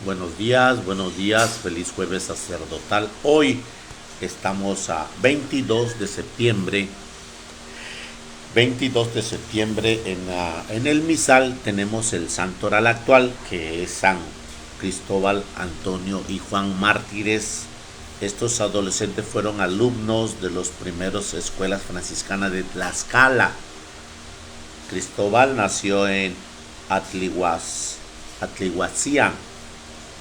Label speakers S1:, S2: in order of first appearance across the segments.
S1: buenos días, feliz jueves sacerdotal. Hoy estamos a 22 de septiembre en el misal tenemos el santo oral actual, que es San Cristóbal, Antonio y Juan mártires. Estos adolescentes fueron alumnos de las primeras escuelas franciscanas de Tlaxcala. Cristóbal nació en Atlihuacián,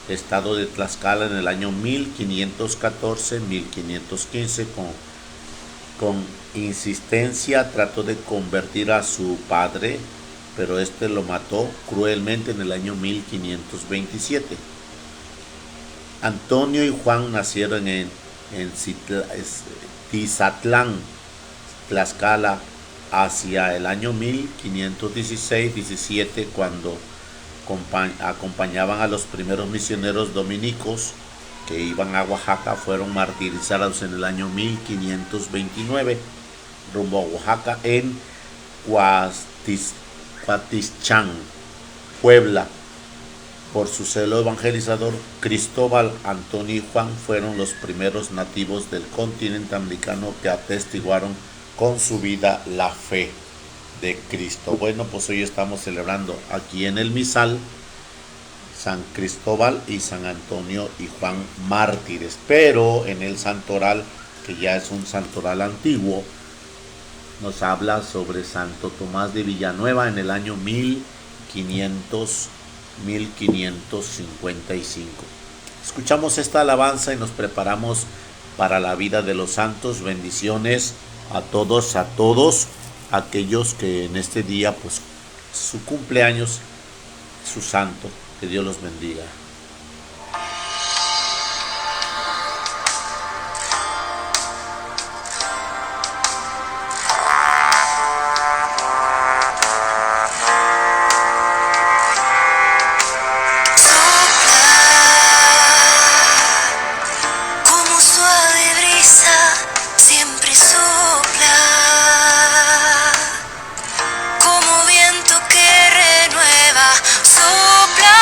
S1: estado de Tlaxcala, en el año 1514-1515. Con insistencia trató de convertir a su padre, pero este lo mató cruelmente en el año 1527. Antonio y Juan nacieron en Tizatlán, Tlaxcala, hacia el año 1516-17, cuando acompañaban a los primeros misioneros dominicos que iban a Oaxaca. Fueron martirizados en el año 1529 rumbo a Oaxaca, en Cuatichán, Puebla. Por su celo evangelizador, Cristóbal, Antonio y Juan fueron los primeros nativos del continente americano que atestiguaron con su vida la fe de Cristo. Bueno, pues hoy estamos celebrando aquí en el misal San Cristóbal y San Antonio y Juan mártires, pero en el santoral, que ya es un santoral antiguo, nos habla sobre Santo Tomás de Villanueva en el año 1555. Escuchamos esta alabanza y nos preparamos para la vida de los santos. Bendiciones a todos aquellos que en este día, pues, su cumpleaños, su santo. Que Dios los bendiga.
S2: Como suave brisa, siempre sopla, como viento que renueva, sopla.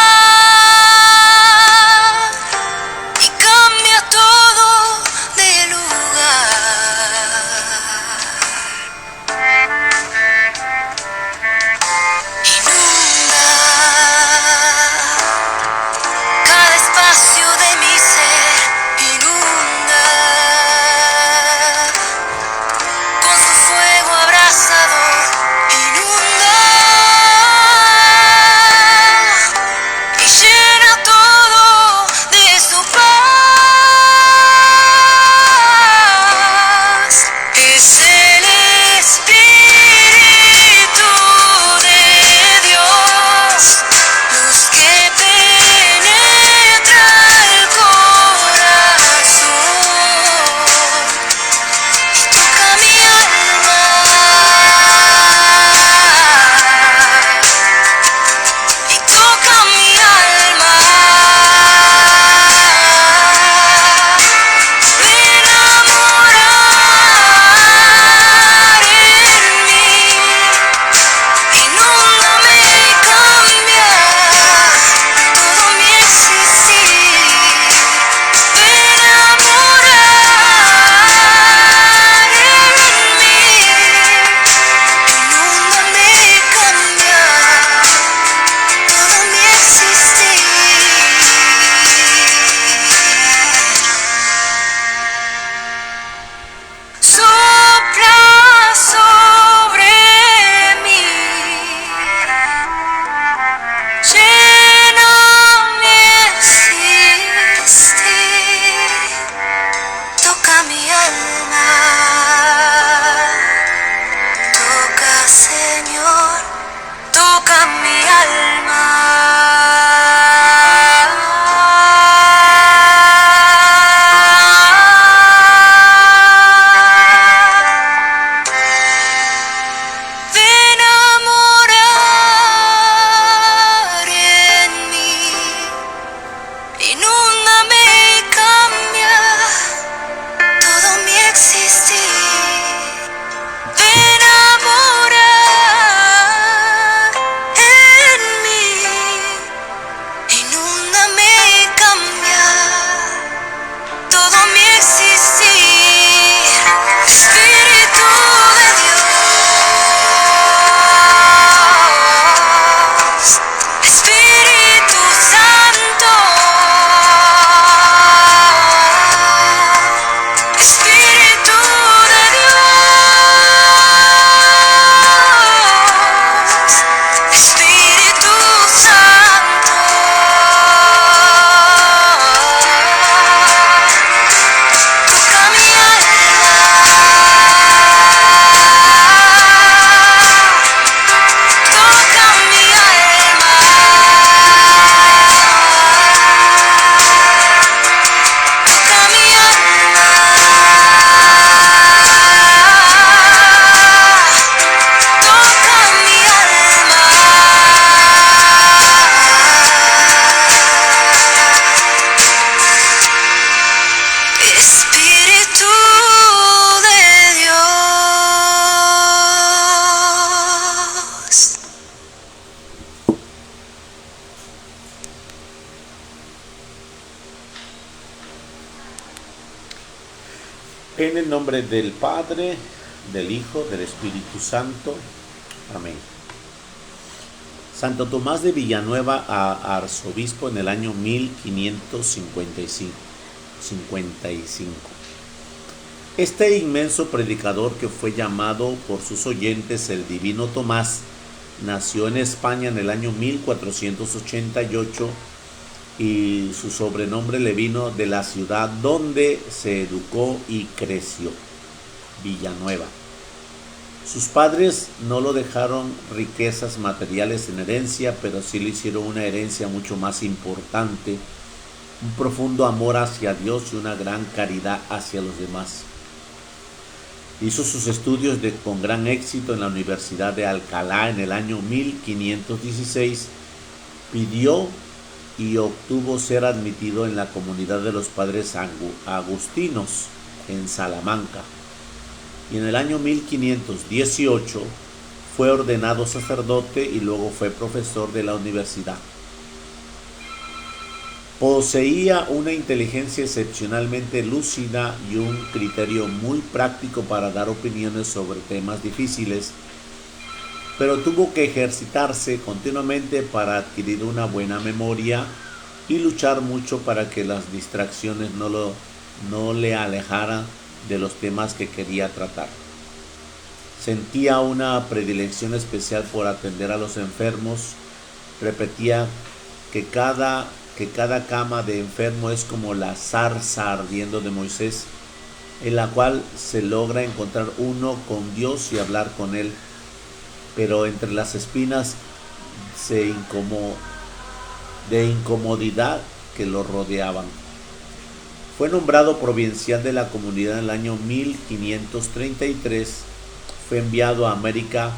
S1: En el nombre del Padre, del Hijo, del Espíritu Santo. Amén. Santo Tomás de Villanueva, arzobispo en el año 1555. Este inmenso predicador, que fue llamado por sus oyentes el Divino Tomás, nació en España en el año 1488 y su sobrenombre le vino de la ciudad donde se educó y creció, Villanueva. Sus padres no lo dejaron riquezas materiales en herencia, pero sí le hicieron una herencia mucho más importante, un profundo amor hacia Dios y una gran caridad hacia los demás. Hizo sus estudios con gran éxito en la Universidad de Alcalá en el año 1516. Pidió y obtuvo ser admitido en la comunidad de los padres agustinos en Salamanca. Y en el año 1518 fue ordenado sacerdote y luego fue profesor de la universidad. Poseía una inteligencia excepcionalmente lúcida y un criterio muy práctico para dar opiniones sobre temas difíciles, pero tuvo que ejercitarse continuamente para adquirir una buena memoria y luchar mucho para que las distracciones no le alejaran de los temas que quería tratar. Sentía una predilección especial por atender a los enfermos. Repetía que cada cama de enfermo es como la zarza ardiendo de Moisés, en la cual se logra encontrar uno con Dios y hablar con Él, pero entre las espinas de incomodidad que lo rodeaban. Fue nombrado provincial de la comunidad en el año 1533. Fue enviado a América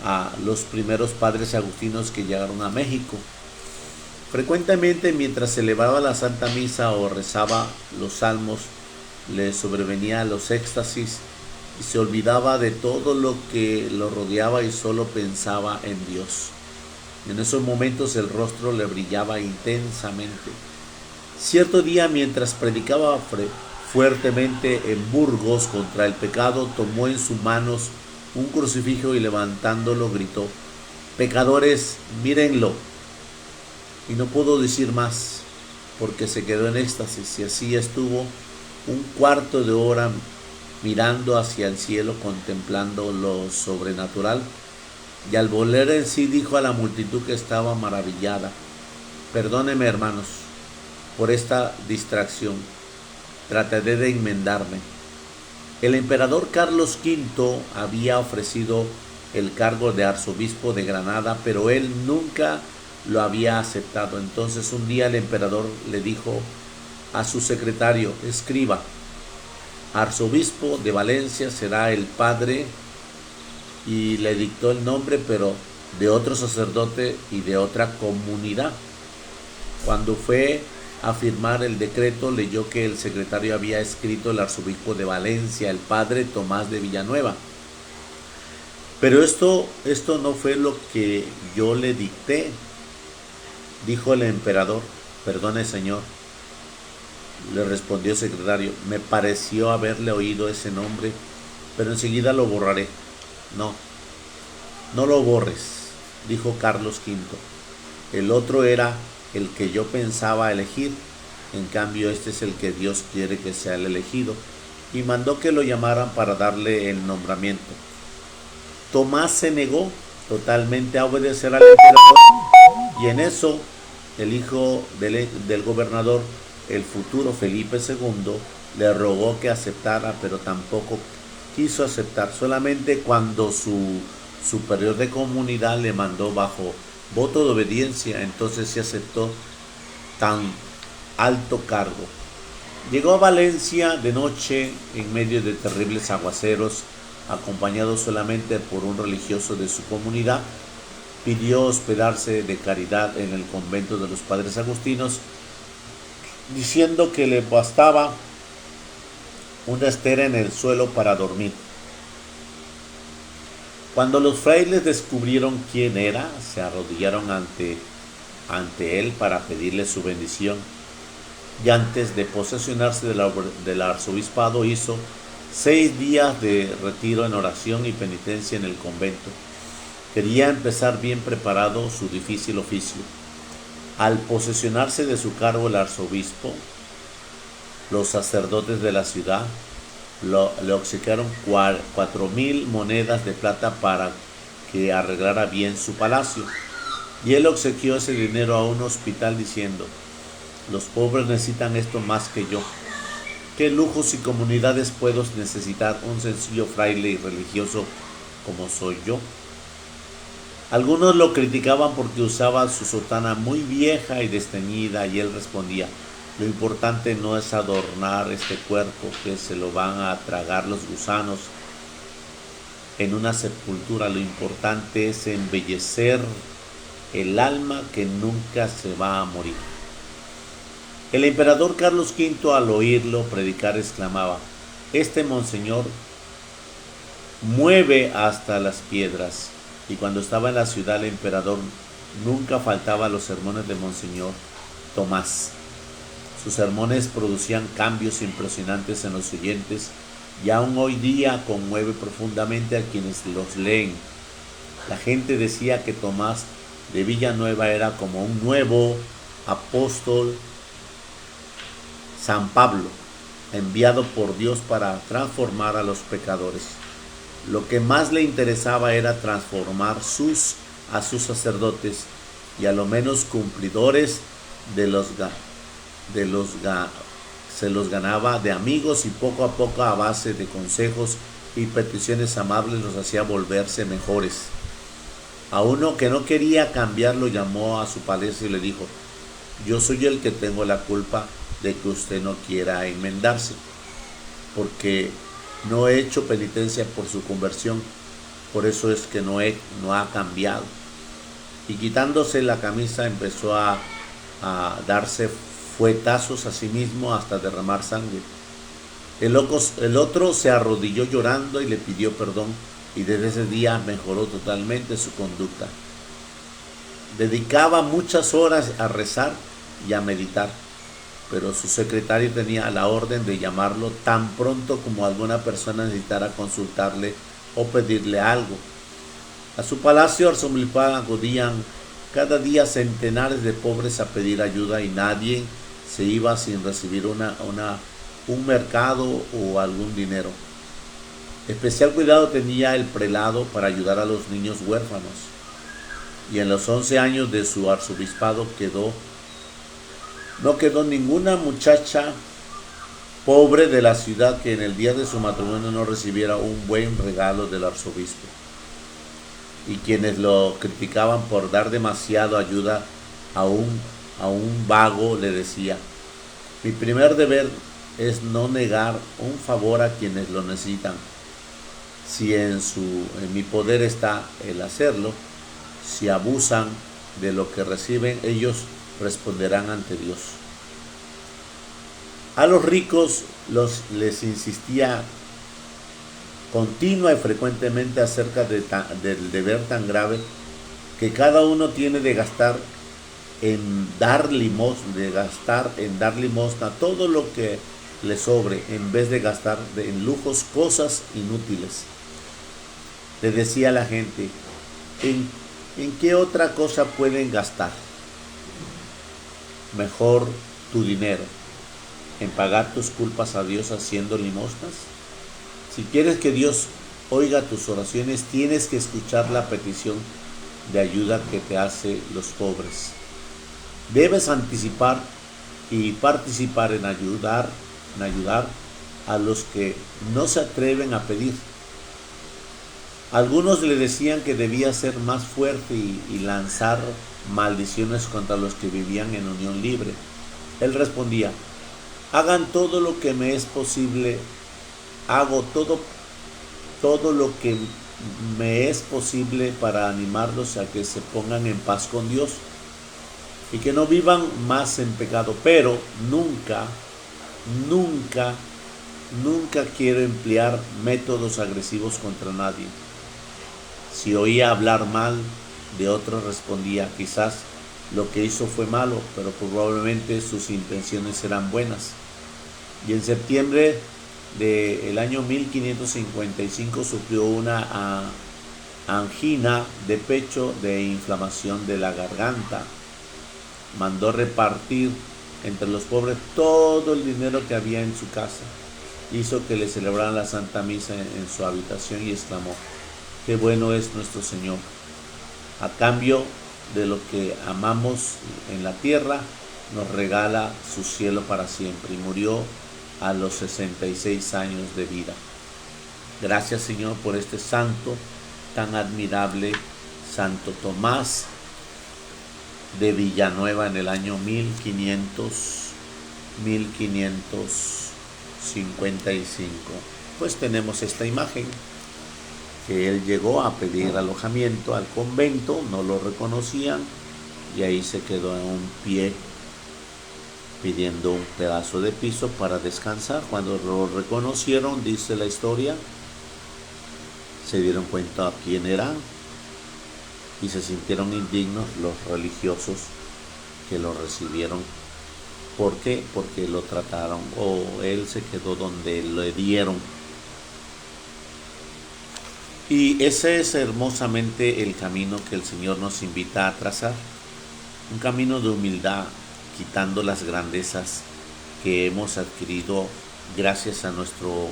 S1: a los primeros padres agustinos que llegaron a México. Frecuentemente, mientras celebraba la Santa Misa o rezaba los salmos, le sobrevenía los éxtasis y se olvidaba de todo lo que lo rodeaba y solo pensaba en Dios. En esos momentos el rostro le brillaba intensamente. Cierto día, mientras predicaba fuertemente en Burgos contra el pecado, tomó en sus manos un crucifijo y levantándolo gritó: «Pecadores, mírenlo». Y no pudo decir más, porque se quedó en éxtasis, y así estuvo un cuarto de hora mirando hacia el cielo, contemplando lo sobrenatural, y al volver en sí dijo a la multitud que estaba maravillada: «Perdónenme, hermanos, por esta distracción, trataré de enmendarme». El emperador Carlos V había ofrecido el cargo de arzobispo de Granada, pero él nunca lo había aceptado. Entonces un día el emperador le dijo a su secretario: «Escriba, arzobispo de Valencia será el padre», y le dictó el nombre, pero de otro sacerdote y de otra comunidad. Cuando fue a firmar el decreto, leyó que el secretario había escrito el arzobispo de Valencia, el padre Tomás de Villanueva. «Pero esto no fue lo que yo le dicté», dijo el emperador. «Perdone, señor», le respondió el secretario, «me pareció haberle oído ese nombre, pero enseguida lo borraré». No lo borres», dijo Carlos V. «El otro era el que yo pensaba elegir, en cambio este es el que Dios quiere que sea el elegido», y mandó que lo llamaran para darle el nombramiento. Tomás se negó totalmente a obedecer al emperador, y en eso el hijo del gobernador, el futuro Felipe II, le rogó que aceptara, pero tampoco quiso aceptar. Solamente cuando su superior de comunidad le mandó bajo voto de obediencia, entonces se aceptó tan alto cargo. Llegó a Valencia de noche en medio de terribles aguaceros, acompañado solamente por un religioso de su comunidad. Pidió hospedarse de caridad en el convento de los padres agustinos, diciendo que le bastaba una estera en el suelo para dormir. Cuando los frailes descubrieron quién era, se arrodillaron ante él para pedirle su bendición, y antes de posesionarse del arzobispado hizo 6 días de retiro en oración y penitencia en el convento. Quería empezar bien preparado su difícil oficio. Al posesionarse de su cargo el arzobispo, los sacerdotes de la ciudad le obsequiaron 4,000 monedas de plata para que arreglara bien su palacio. Y él obsequió ese dinero a un hospital diciendo: los pobres necesitan esto más que yo. ¿Qué lujos y comunidades puedo necesitar un sencillo fraile y religioso como soy yo? Algunos lo criticaban porque usaba su sotana muy vieja y desteñida, y él respondía: lo importante no es adornar este cuerpo que se lo van a tragar los gusanos en una sepultura, lo importante es embellecer el alma que nunca se va a morir. El emperador Carlos V, al oírlo predicar, exclamaba: este monseñor mueve hasta las piedras. Y cuando estaba en la ciudad, el emperador nunca faltaba a los sermones de monseñor Tomás. Sus sermones producían cambios impresionantes en los oyentes y aún hoy día conmueve profundamente a quienes los leen. La gente decía que Tomás de Villanueva era como un nuevo apóstol San Pablo, enviado por Dios para transformar a los pecadores. Lo que más le interesaba era transformar a sus sacerdotes y a lo menos cumplidores se los ganaba de amigos, y poco a poco, a base de consejos y peticiones amables, los hacía volverse mejores. A uno que no quería cambiar lo llamó a su palacio y le dijo: yo soy el que tengo la culpa de que usted no quiera enmendarse, porque no he hecho penitencia por su conversión, por eso es que no ha cambiado. Y quitándose la camisa empezó a darse fuetazos a sí mismo hasta derramar sangre. El otro se arrodilló llorando y le pidió perdón, y desde ese día mejoró totalmente su conducta. Dedicaba muchas horas a rezar y a meditar, pero su secretario tenía la orden de llamarlo tan pronto como alguna persona necesitara consultarle o pedirle algo. A su palacio arzobispal acudían cada día centenares de pobres a pedir ayuda, y nadie se iba sin recibir un mercado o algún dinero. Especial cuidado tenía el prelado para ayudar a los niños huérfanos, y en los 11 años de su arzobispado no quedó ninguna muchacha pobre de la ciudad que en el día de su matrimonio no recibiera un buen regalo del arzobispo. Y quienes lo criticaban por dar demasiado ayuda a un vago, le decía: mi primer deber es no negar un favor a quienes lo necesitan. Si en mi poder está el hacerlo, si abusan de lo que reciben, ellos responderán ante Dios. A los ricos les insistía continua y frecuentemente acerca del deber tan grave que cada uno tiene de gastar en dar limosna todo lo que le sobre, en vez de gastar en lujos cosas inútiles. Le decía a la gente: ¿en qué otra cosa pueden gastar mejor tu dinero? ¿En pagar tus culpas a Dios haciendo limosnas? Si quieres que Dios oiga tus oraciones, tienes que escuchar la petición de ayuda que te hacen los pobres. Debes anticipar y participar en ayudar a los que no se atreven a pedir. Algunos le decían que debía ser más fuerte y lanzar maldiciones contra los que vivían en unión libre. Él respondía: hagan todo lo que me es posible, hago todo lo que me es posible para animarlos a que se pongan en paz con Dios y que no vivan más en pecado, pero nunca quiero emplear métodos agresivos contra nadie. Si oía hablar mal de otros, respondía: quizás lo que hizo fue malo, pero probablemente sus intenciones eran buenas. Y en septiembre del año 1555 sufrió una angina de pecho de inflamación de la garganta. Mandó repartir entre los pobres todo el dinero que había en su casa. Hizo que le celebraran la Santa Misa en su habitación y exclamó: qué bueno es nuestro Señor. A cambio de lo que amamos en la tierra, nos regala su cielo para siempre. Y murió a los 66 años de vida. Gracias, Señor, por este santo tan admirable, Santo Tomás de Villanueva, en el año 1555. Pues tenemos esta imagen, que él llegó a pedir alojamiento al convento, no lo reconocían, y ahí se quedó en un pie pidiendo un pedazo de piso para descansar. Cuando lo reconocieron, dice la historia, se dieron cuenta quién era y se sintieron indignos los religiosos que lo recibieron. ¿Por qué? Porque lo trataron, o él se quedó donde le dieron. Y ese es hermosamente el camino que el Señor nos invita a trazar. Un camino de humildad, quitando las grandezas que hemos adquirido gracias a nuestro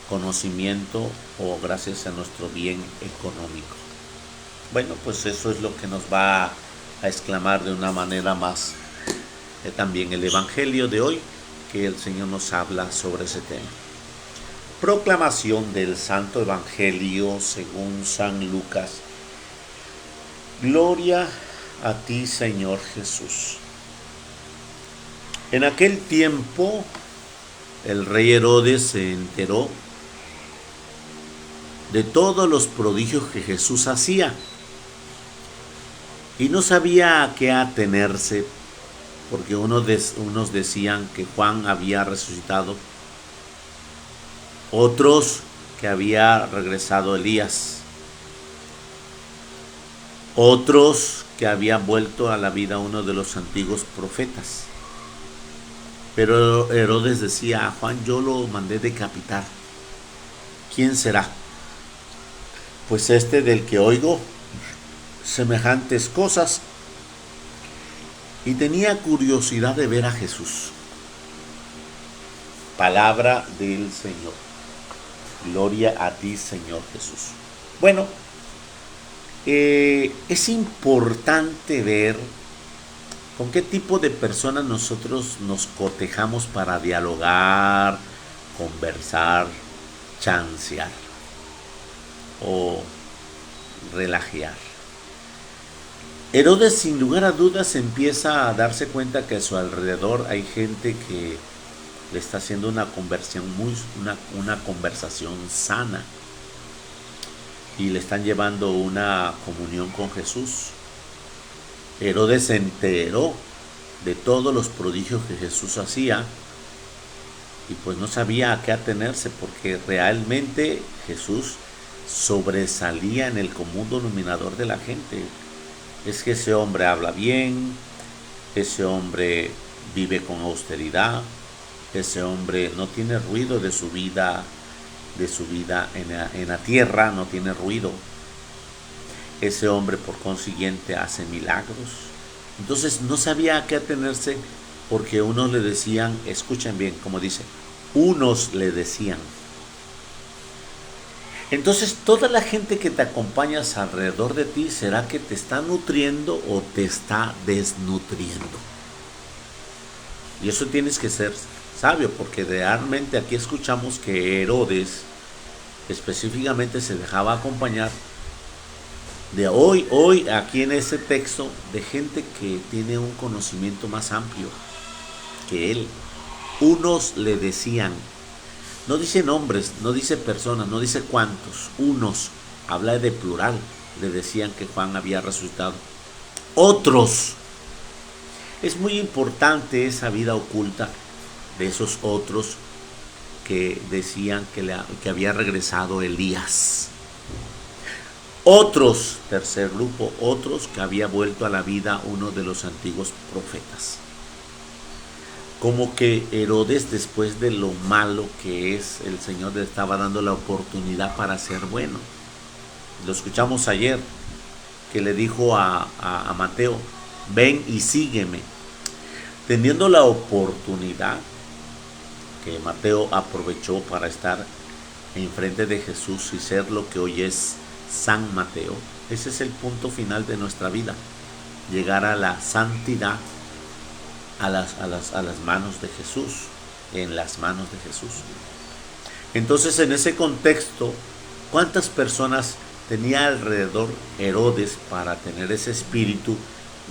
S1: conocimiento o gracias a nuestro bien económico. Bueno, pues eso es lo que nos va a exclamar de una manera más también el Evangelio de hoy, que el Señor nos habla sobre ese tema. Proclamación del Santo Evangelio según San Lucas. Gloria a ti, Señor Jesús. En aquel tiempo, el rey Herodes se enteró de todos los prodigios que Jesús hacía y no sabía a qué atenerse, porque unos decían que Juan había resucitado, otros que había regresado Elías, otros que había vuelto a la vida uno de los antiguos profetas. Pero Herodes decía: a Juan yo lo mandé decapitar. ¿Quién será? Pues este del que oigo semejantes cosas. Y tenía curiosidad de ver a Jesús. Palabra del Señor. Gloria a ti, Señor Jesús. Bueno, es importante ver con qué tipo de personas nosotros nos cotejamos para dialogar, conversar, chancear o relajear. Herodes, sin lugar a dudas, empieza a darse cuenta que a su alrededor hay gente que le está haciendo una conversación sana y le están llevando una comunión con Jesús. Herodes se enteró de todos los prodigios que Jesús hacía y pues no sabía a qué atenerse, porque realmente Jesús sobresalía en el común denominador de la gente. Es que ese hombre habla bien, ese hombre vive con austeridad, ese hombre no tiene ruido de su vida en la tierra, no tiene ruido. Ese hombre por consiguiente hace milagros. Entonces no sabía a qué atenerse, porque unos le decían, escuchen bien como dice, unos le decían. Entonces toda la gente que te acompañas alrededor de ti, ¿será que te está nutriendo o te está desnutriendo? Y eso tienes que ser sabio, porque realmente aquí escuchamos que Herodes específicamente se dejaba acompañar de hoy aquí en este texto de gente que tiene un conocimiento más amplio que él. Unos le decían, no dice nombres, no dice personas, no dice cuántos, unos, habla de plural, le decían que Juan había resucitado. Otros, es muy importante esa vida oculta de esos otros que decían que había regresado Elías. Otros, tercer grupo, otros que había vuelto a la vida uno de los antiguos profetas. como que Herodes, después de lo malo que es, el Señor le estaba dando la oportunidad para ser bueno. Lo escuchamos ayer, que le dijo a Mateo, ven y sígueme. Teniendo la oportunidad que Mateo aprovechó para estar enfrente de Jesús y ser lo que hoy es San Mateo, ese es el punto final de nuestra vida, llegar a la santidad a las manos de Jesús, en las manos de Jesús. Entonces, en ese contexto, ¿cuántas personas tenía alrededor Herodes para tener ese espíritu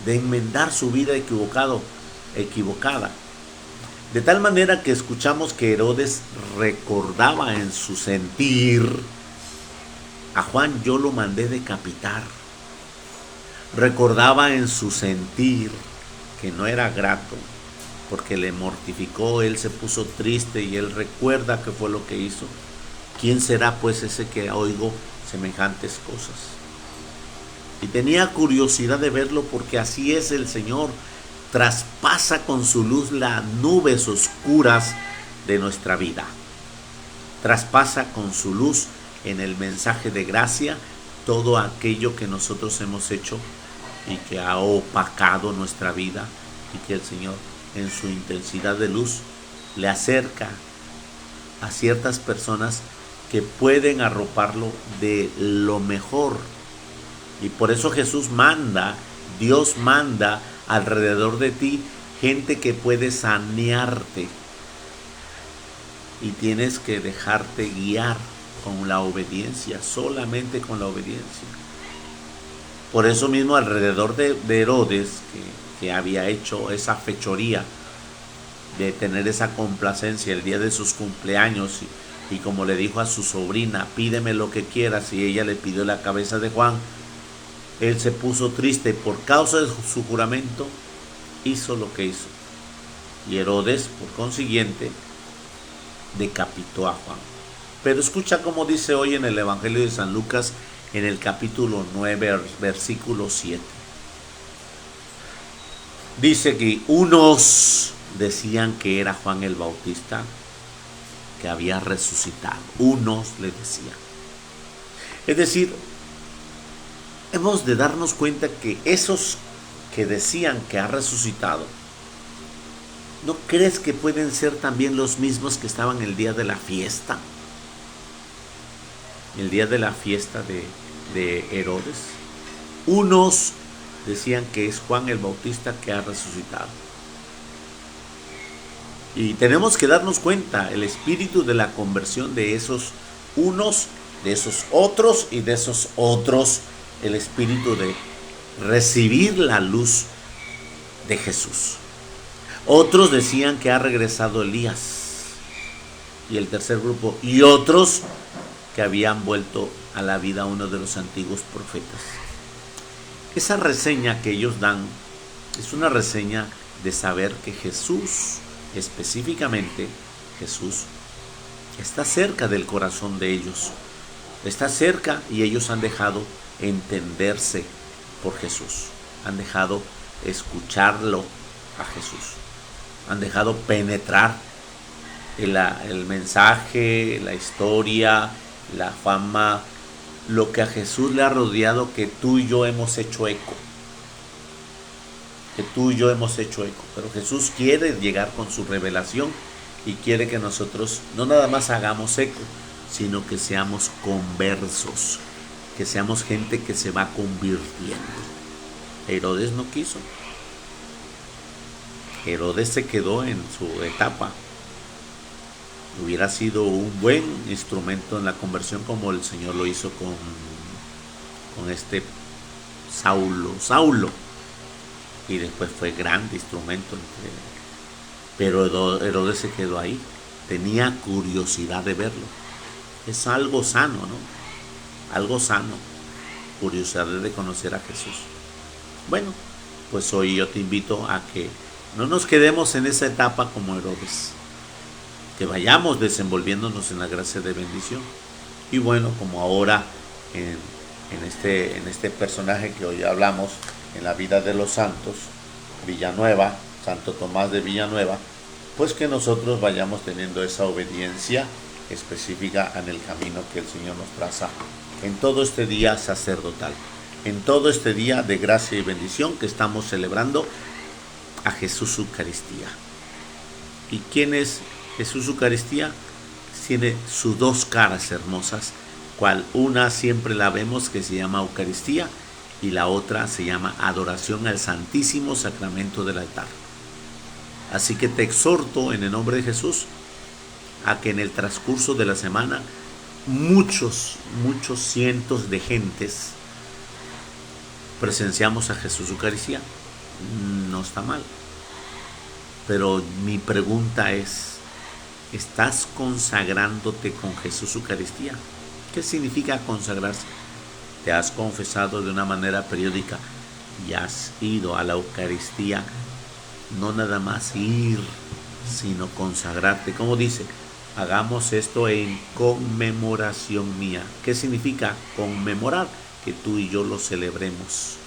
S1: de enmendar su vida equivocada? De tal manera que escuchamos que Herodes recordaba en su sentir, a Juan yo lo mandé decapitar. Recordaba en su sentir que no era grato, porque le mortificó, él se puso triste y él recuerda qué fue lo que hizo. ¿Quién será pues ese que oigo semejantes cosas? Y tenía curiosidad de verlo, porque así es el Señor, traspasa con su luz las nubes oscuras de nuestra vida. Traspasa con su luz en el mensaje de gracia todo aquello que nosotros hemos hecho y que ha opacado nuestra vida, y que el Señor en su intensidad de luz le acerca a ciertas personas que pueden arroparlo de lo mejor. Y por eso Jesús manda, Dios manda alrededor de ti gente que puede sanearte, y tienes que dejarte guiar con la obediencia, solamente con la obediencia. Por eso mismo alrededor de Herodes, que había hecho esa fechoría de tener esa complacencia el día de sus cumpleaños, y como le dijo a su sobrina, pídeme lo que quieras, y ella le pidió la cabeza de Juan, él se puso triste por causa de su juramento, hizo lo que hizo. Y Herodes, por consiguiente, decapitó a Juan. Pero escucha cómo dice hoy en el Evangelio de San Lucas, en el capítulo 9, versículo 7. Dice que unos decían que era Juan el Bautista, que había resucitado. Unos le decían. Es decir, hemos de darnos cuenta que esos que decían que ha resucitado, ¿no crees que pueden ser también los mismos que estaban el día de la fiesta? El día de la fiesta de Herodes. Unos decían que es Juan el Bautista que ha resucitado. Y tenemos que darnos cuenta el espíritu de la conversión de esos unos, de esos otros y de esos otros, el espíritu de recibir la luz de Jesús. Otros decían que ha regresado Elías, y el tercer grupo, y otros que habían vuelto a la vida uno de los antiguos profetas. Esa reseña que ellos dan es una reseña de saber que Jesús, específicamente Jesús, está cerca del corazón de ellos, está cerca, y ellos han dejado entenderse por Jesús, han dejado escucharlo a Jesús, han dejado penetrar el mensaje, la historia, la fama, lo que a Jesús le ha rodeado, que tú y yo hemos hecho eco. Que tú y yo hemos hecho eco. Pero Jesús quiere llegar con su revelación y quiere que nosotros no nada más hagamos eco, sino que seamos conversos, que seamos gente que se va convirtiendo. Herodes no quiso. Herodes se quedó en su etapa. Hubiera sido un buen instrumento en la conversión, como el Señor lo hizo con este Saulo, y después fue grande instrumento. Pero Herodes se quedó ahí, tenía curiosidad de verlo. Es algo sano, ¿no? Algo sano, curiosidad de conocer a Jesús. Bueno, pues hoy yo te invito a que no nos quedemos en esa etapa como Herodes, que vayamos desenvolviéndonos en la gracia de bendición. Y bueno, como ahora en este personaje que hoy hablamos, en la vida de los santos, Villanueva, Santo Tomás de Villanueva, pues que nosotros vayamos teniendo esa obediencia específica en el camino que el Señor nos traza en todo este día sacerdotal, en todo este día de gracia y bendición que estamos celebrando a Jesús Eucaristía. ¿Y quién es Jesús Eucaristía? Tiene sus dos caras hermosas, cual una siempre la vemos que se llama Eucaristía y la otra se llama adoración al Santísimo Sacramento del altar. Así que te exhorto en el nombre de Jesús a que en el transcurso de la semana muchos cientos de gentes presenciamos a Jesús Eucaristía. No está mal, pero mi pregunta es: ¿estás consagrándote con Jesús Eucaristía? ¿Qué significa consagrarse? ¿Te has confesado de una manera periódica y has ido a la Eucaristía? No nada más ir, sino consagrarte. Como dice, hagamos esto en conmemoración mía. ¿Qué significa conmemorar? Que tú y yo lo celebremos.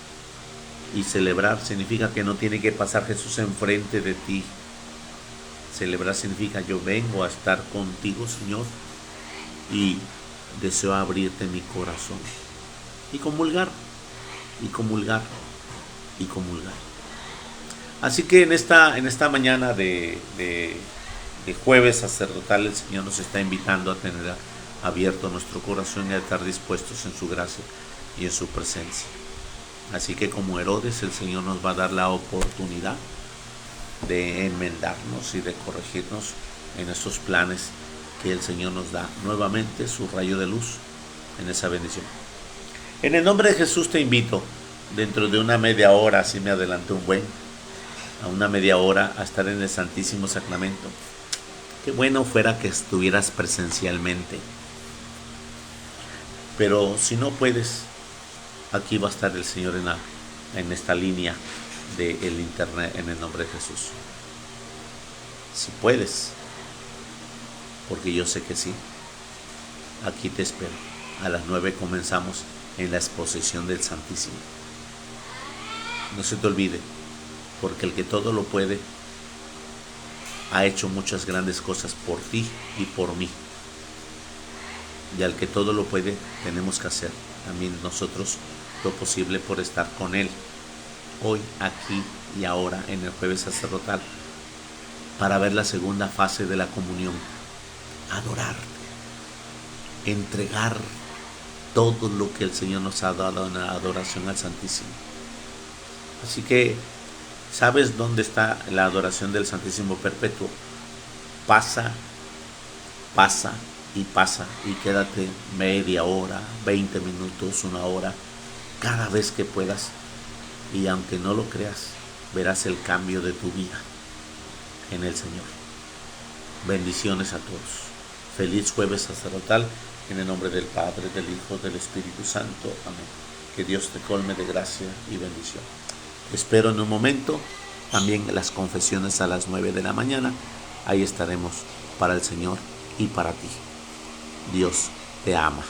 S1: Y celebrar significa que no tiene que pasar Jesús enfrente de ti. Celebrar significa: yo vengo a estar contigo, Señor, y deseo abrirte mi corazón. Y comulgar, y comulgar, y comulgar. Así que en esta mañana de jueves sacerdotal, el Señor nos está invitando a tener abierto nuestro corazón y a estar dispuestos en su gracia y en su presencia. Así que como Herodes, el Señor nos va a dar la oportunidad de enmendarnos y de corregirnos en esos planes que el Señor nos da nuevamente, su rayo de luz en esa bendición. En el nombre de Jesús te invito, dentro de una media hora, así me adelanté a una media hora, a estar en el Santísimo Sacramento. Qué bueno fuera que estuvieras presencialmente, pero si no puedes, aquí va a estar el Señor en esta línea del internet, en el nombre de Jesús. Si puedes, porque yo sé que sí, aquí te espero. A las 9 comenzamos en la exposición del Santísimo. No se te olvide, porque el que todo lo puede ha hecho muchas grandes cosas por ti y por mí. Y al que todo lo puede, tenemos que hacer también nosotros lo posible por estar con Él hoy, aquí y ahora, en el jueves sacerdotal, para ver la segunda fase de la comunión: adorar, entregar todo lo que el Señor nos ha dado en la adoración al Santísimo. Así que, ¿sabes dónde está la adoración del Santísimo Perpetuo? Pasa y pasa, y quédate media hora, 20 minutos, una hora, cada vez que puedas, y aunque no lo creas, verás el cambio de tu vida en el Señor. Bendiciones a todos. Feliz jueves sacerdotal, en el nombre del Padre, del Hijo, del Espíritu Santo. Amén. Que Dios te colme de gracia y bendición. Te espero en un momento. También las confesiones a las 9 de la mañana. Ahí estaremos para el Señor y para ti. Dios te ama.